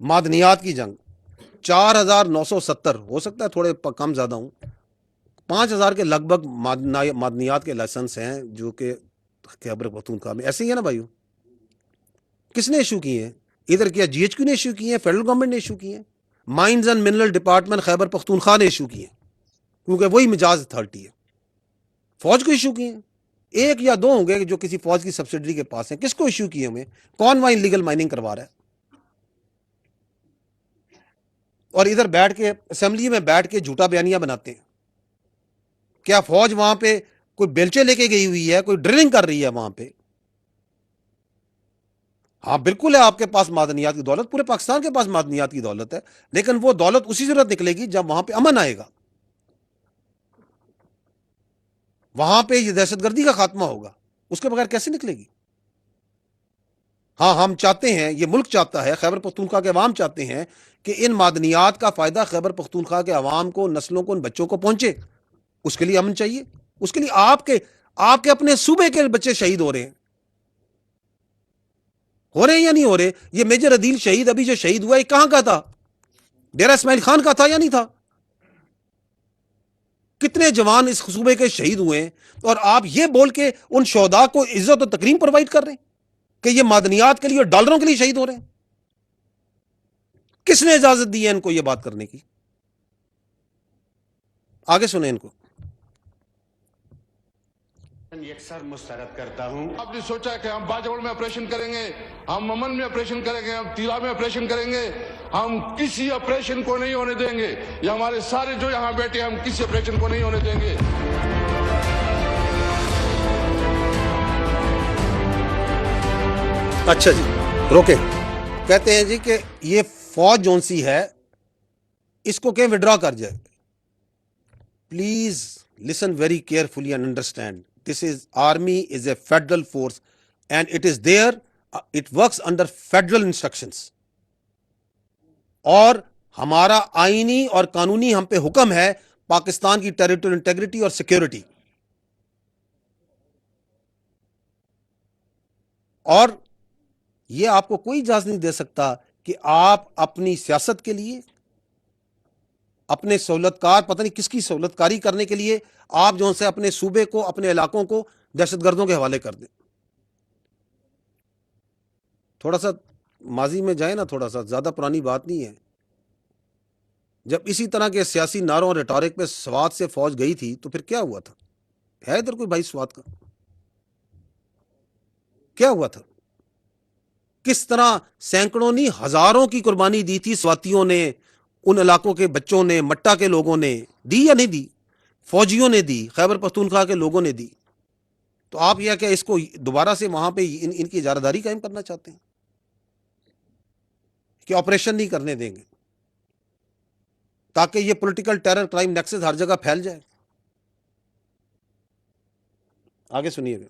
معدنیات کی جنگ 4970، ہو سکتا ہے تھوڑے کم زیادہ ہوں، 5000 کے لگ بھگ معدنیات کے لائسنس ہیں جو کہ خیبر پختونخوا میں ایسے ہی ہے نا بھائیو. کس نے ایشو کیے ہیں؟ ادھر کیا جی ایچ کیو نے ایشو کیے ہیں، فیڈرل گورنمنٹ نے ایشو کیے ہیں، mines and mineral department Khyber Pakhtunkhwa نے ایشو کیے ہیں کیونکہ وہی مجاز اتھارٹی ہے. فوج کو ایشو کیے ہیں، ایک یا دو ہوں گے جو کسی فوج کی سبسڈری کے پاس ہیں. کس کو ایشو کیے ہمیں؟ کون وہاں انلیگل مائننگ کروا رہا ہے؟ اور ادھر بیٹھ کے اسمبلی میں بیٹھ کے جھوٹا بیانیہ بناتے ہیں. کیا فوج وہاں پہ کوئی بیلچے لے کے گئی ہوئی ہے، کوئی ڈرلنگ کر رہی ہے وہاں پہ؟ ہاں بالکل ہے، آپ کے پاس معدنیات کی دولت، پورے پاکستان کے پاس معدنیات کی دولت ہے، لیکن وہ دولت اسی صورت نکلے گی جب وہاں پہ امن آئے گا، وہاں پہ یہ دہشت گردی کا خاتمہ ہوگا. اس کے بغیر کیسے نکلے گی؟ ہاں ہم چاہتے ہیں، یہ ملک چاہتا ہے، خیبر پختونخوا کے عوام چاہتے ہیں کہ ان معدنیات کا فائدہ خیبر پختونخوا کے عوام کو، نسلوں کو، ان بچوں کو پہنچے. اس کے لیے امن چاہیے. اس کے لیے آپ کے اپنے صوبے کے بچے شہید ہو رہے ہیں، یا نہیں ہو رہے؟ یہ میجر عدیل شہید ابھی جو شہید ہوا ہے کہاں کا تھا؟ ڈیرہ اسماعیل خان کا تھا یا نہیں تھا؟ کتنے جوان اس صوبے کے شہید ہوئے ہیں، اور آپ یہ بول کے ان شہداء کو عزت و تکریم پرووائڈ کر رہے ہیں کہ یہ معدنیات کے لیے اور ڈالروں کے لیے شہید ہو رہے ہیں. کس نے اجازت دی ہے ان کو یہ بات کرنے کی؟ آگے سنیں ان کو. یکسر مسترد کرتا ہوں. آپ نے سوچا کہ ہم باجوڑ میں آپریشن کریں گے، ہم امن میں آپریشن کریں گے، ہم تیرا میں آپریشن کریں گے؟ ہم کسی آپریشن کو نہیں ہونے دیں گے. یہ ہمارے سارے جو یہاں بیٹھے ہم کسی آپریشن کو نہیں ہونے دیں گے. اچھا جی روکے. کہتے ہیں جی کہ یہ فوج جون سی ہے اس کو کہ وڈرا کر جائے. Please listen very carefully and understand. This is army is a federal force and it is there, it works under federal instructions. اور ہمارا آئینی اور قانونی ہم پہ حکم ہے پاکستان کی ٹیریٹوریل انٹیگریٹی اور سیکیورٹی. اور یہ آپ کو کوئی اجازت نہیں دے سکتا کہ آپ اپنی سیاست کے لیے، اپنے سہولت کار، پتہ نہیں کس کی سہولت کاری کرنے کے لیے آپ جو سے اپنے صوبے کو، اپنے علاقوں کو دہشت گردوں کے حوالے کر دیں. تھوڑا سا ماضی میں جائیں نا، تھوڑا سا، زیادہ پرانی بات نہیں ہے. جب اسی طرح کے سیاسی نعروں اور ریٹورک پہ سوات سے فوج گئی تھی تو پھر کیا ہوا تھا؟ ہے ادھر کوئی بھائی سوات کا؟ کیا ہوا تھا؟ کس طرح سینکڑوں نہیں ہزاروں کی قربانی دی تھی سواتیوں نے، ان علاقوں کے بچوں نے، مٹا کے لوگوں نے دی یا نہیں دی؟ فوجیوں نے دی، خیبر پختونخوا کے لوگوں نے دی. تو آپ یہ کیا اس کو دوبارہ سے وہاں پہ ان کی اجارہ داری قائم کرنا چاہتے ہیں کہ آپریشن نہیں کرنے دیں گے تاکہ یہ پولیٹیکل ٹیرر کرائم نیکسس ہر جگہ پھیل جائے؟ آگے سنیے گا.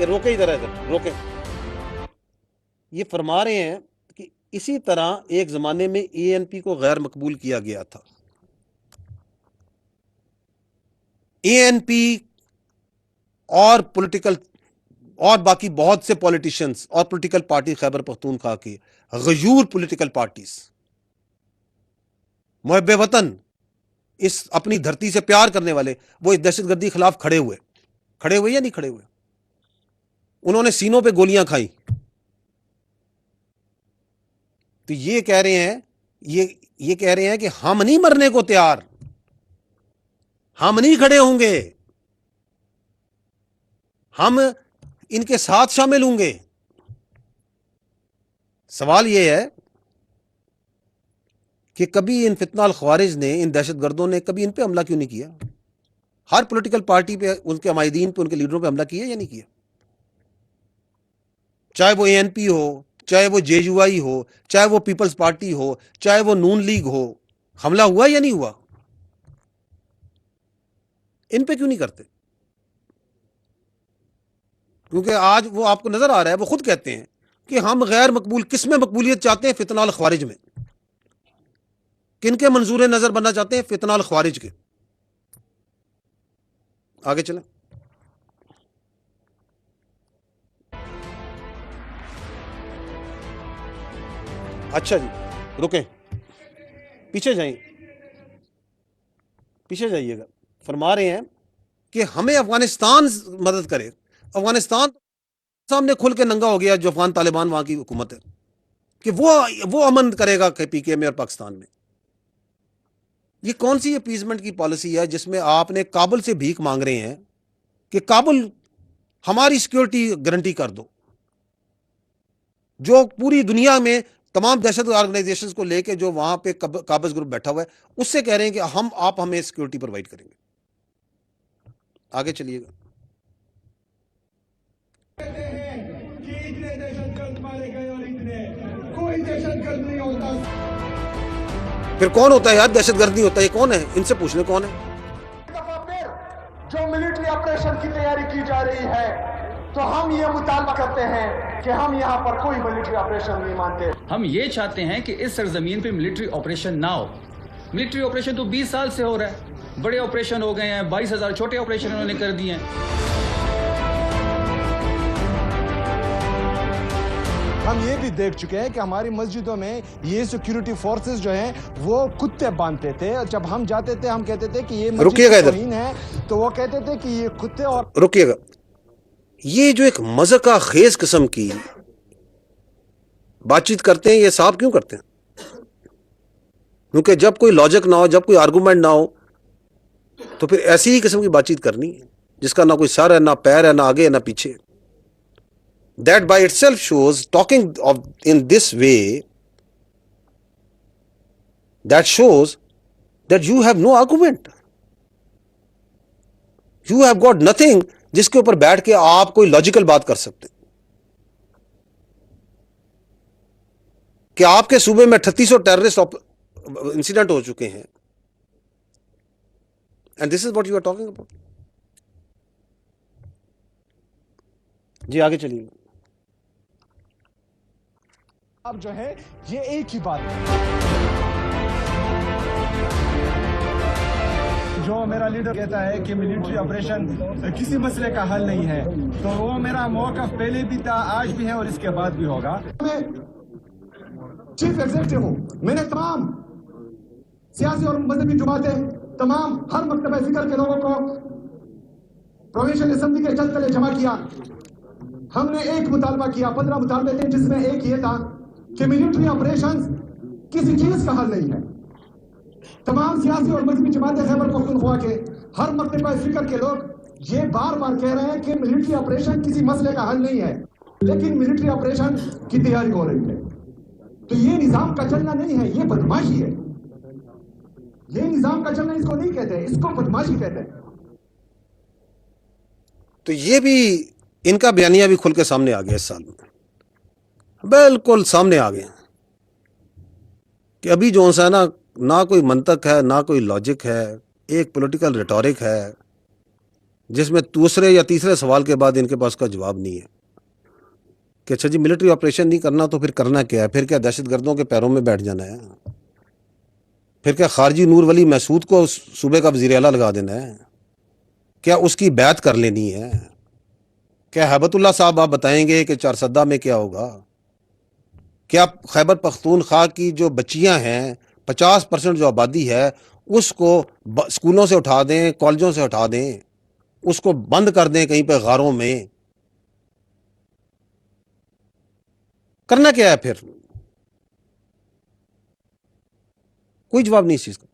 روکے ادھر ہے، ادھر روکے. یہ فرما رہے ہیں کہ اسی طرح ایک زمانے میں اے این پی کو غیر مقبول کیا گیا تھا. اے این پی اور پولیٹیکل اور باقی بہت سے پولیٹیشنز اور پولیٹیکل پارٹی خیبر پختونخوا کی غیور پولیٹیکل پارٹیز، محب وطن، اس اپنی دھرتی سے پیار کرنے والے، وہ اس دہشت گردی کے خلاف کھڑے ہوئے یا نہیں کھڑے ہوئے؟ انہوں نے سینوں پہ گولیاں کھائیں. تو یہ کہہ رہے ہیں کہ ہم نہیں مرنے کو تیار، ہم نہیں کھڑے ہوں گے، ہم ان کے ساتھ شامل ہوں گے. سوال یہ ہے کہ کبھی ان فتنہ الخوارج نے، ان دہشت گردوں نے کبھی ان پہ حملہ کیوں نہیں کیا؟ ہر پولیٹیکل پارٹی پہ، ان کے عمائدین پہ، ان کے لیڈروں پہ حملہ کیا یا نہیں کیا؟ چاہے وہ اے این پی ہو، چاہے وہ جے یو آئی ہو، چاہے وہ پیپلز پارٹی ہو، چاہے وہ نون لیگ ہو، حملہ ہوا یا نہیں ہوا؟ ان پہ کیوں نہیں کرتے؟ کیونکہ آج وہ آپ کو نظر آ رہا ہے، وہ خود کہتے ہیں کہ ہم غیر مقبول، کس میں مقبولیت چاہتے ہیں؟ فتنہ الخوارج میں. کن کے منظور نظر بننا چاہتے ہیں؟ فتنہ الخوارج کے. آگے چلیں. اچھا جی رکیں, پیچھے جائیے گا. فرما رہے ہیں کہ ہمیں افغانستان مدد کرے. افغانستان سامنے کھل کے ننگا ہو گیا جو افغان طالبان وہاں کی حکومت ہے, کہ وہ امن کرے گا پی کے میں اور پاکستان میں. یہ کون سی اپیزمنٹ کی پالیسی ہے جس میں آپ نے کابل سے بھیک مانگ رہے ہیں کہ کابل ہماری سیکورٹی گارنٹی کر دو, جو پوری دنیا میں تمام دہشت آرگنائزیشنز کو لے کے جو وہاں پہ قابض گروپ بیٹھا ہوا ہے اس سے کہہ رہے ہیں کہ آپ ہمیں سیکورٹی پرووائڈ کریں گے. آگے چلیے گا. پھر کون ہوتا ہے یار دہشت گرد نہیں ہوتا, یہ کون ہے, ان سے پوچھ لیں کون ہے. جو ملٹری آپریشن کی تیاری کی جا رہی ہے تو ہم یہ مطالبہ کرتے ہیں کہ ہم یہاں پر کوئی ملٹری آپریشن نہیں مانتے. ہم یہ چاہتے ہیں کہ اس سرزمین پہ ملٹری آپریشن نہ ہو. ملٹری آپریشن تو 20 سال سے ہو رہا ہے, بڑے آپریشن ہو گئے ہیں, 22,000 چھوٹے آپریشن انہوں نے کر دیے ہیں. ہم یہ بھی دیکھ چکے ہیں کہ ہماری مسجدوں میں یہ سیکیورٹی فورسز جو ہیں وہ کتے باندھتے تھے. جب ہم جاتے تھے ہم کہتے تھے کہ یہ رکیے گا مسجد ادھر, توہین ہے, تو وہ کہتے تھے کہ یہ کتے. اور رکیے گا. یہ جو ایک مذہقہ خیز قسم کی بات چیت کرتے ہیں, یہ صاحب کیوں کرتے ہیں؟ کیونکہ جب کوئی لاجک نہ ہو, جب کوئی آرگومنٹ نہ ہو, تو پھر ایسی ہی قسم کی بات چیت کرنی ہے جس کا نہ کوئی سر ہے, نہ پیر ہے, نہ آگے ہے, نہ پیچھے. That by itself shows, talking in this way, that shows that you have no argument. You have got nothing جس کے اوپر بیٹھ کے آپ کوئی لاجیکل بات کر سکتے. کہ آپ کے صوبے میں 3800 ٹیررسٹ انسیڈنٹ ہو چکے ہیں, and this is what you are talking about. جی آگے چلیے. اب جو ہے یہ ایک ہی بات ہے. جو میرا لیڈر کہتا ہے کہ ملٹری آپریشن کسی مسئلے کا حل نہیں ہے, تو وہ میرا موقف پہلے بھی تھا, آج بھی ہے اور اس کے بعد بھی ہوگا. میں چیف ایگزیکٹو ہوں. میں نے تمام سیاسی اور مذہبی جماعتیں, تمام ہر مکتبہ فکر کے لوگوں کو پروونشل اسمبلی کے چھت تلے جمع کیا. ہم نے ایک مطالبہ کیا, 15 مطالبے تھے, جس میں ایک یہ تھا کہ ملٹری آپریشن کسی چیز کا حل نہیں ہے. تمام سیاسی اور مذہبی جماعتیں خیبر پختونخوا کے ہر مکتبہ فکر کے لوگ یہ بار بار کہہ رہے ہیں کہ ملٹری آپریشن کسی مسئلے کا حل نہیں ہے, لیکن ملٹری آپریشن کی تیاری ہو رہی ہے. تو یہ نظام کا چلنا نہیں ہے, یہ بدماشی ہے. یہ نظام کا چلنا اس کو نہیں کہتے, اس کو بدماشی کہتے ہیں. تو یہ بھی ان کا بیانیہ بھی کھل کے سامنے آ گیا اس سال میں, بالکل سامنے آ گیا کہ ابھی جو ہے نا, نہ کوئی منطق ہے, نہ کوئی لاجک ہے, ایک پولیٹیکل ریٹورک ہے جس میں دوسرے یا تیسرے سوال کے بعد ان کے پاس کا جواب نہیں ہے کہ اچھا جی ملٹری آپریشن نہیں کرنا تو پھر کرنا کیا ہے؟ پھر کیا دہشت گردوں کے پیروں میں بیٹھ جانا ہے؟ پھر کیا خارجی نور ولی محسود کو صوبے کا وزیر اعلیٰ لگا دینا ہے؟ کیا اس کی بیعت کر لینی ہے؟ کیا ہیبت اللہ صاحب آپ بتائیں گے کہ چارسدہ میں کیا ہوگا؟ کیا خیبر پختونخوا کی جو بچیاں ہیں 50% جو آبادی ہے اس کو اسکولوں سے اٹھا دیں, کالجوں سے اٹھا دیں, اس کو بند کر دیں کہیں پہ غاروں میں؟ کرنا کیا ہے پھر؟ کوئی جواب نہیں اس چیز کا.